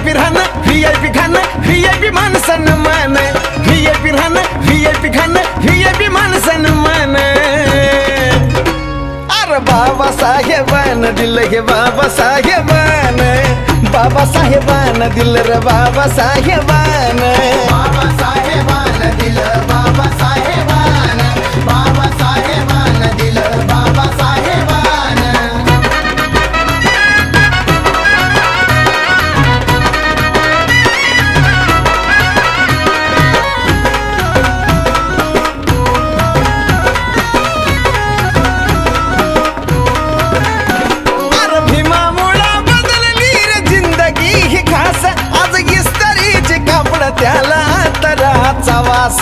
VIP राहणं VIP खाणं VIP मान सन्मान VIP राहणं VIP खाणं VIP मान सन्मान अरे बाबासाहेबान दिलं हे बाबासाहेबान बाबासाहेबान दिलं रे बाबासाहेबान बाबासाहेबान दिलं बाबासाहेबान बाबासाहेबान दिलं बाबासाहेबान अरे भीमामुळं बदलली रे जिंदगी ही खास आज इस्त्रीचे कापड त्याला तराचा वास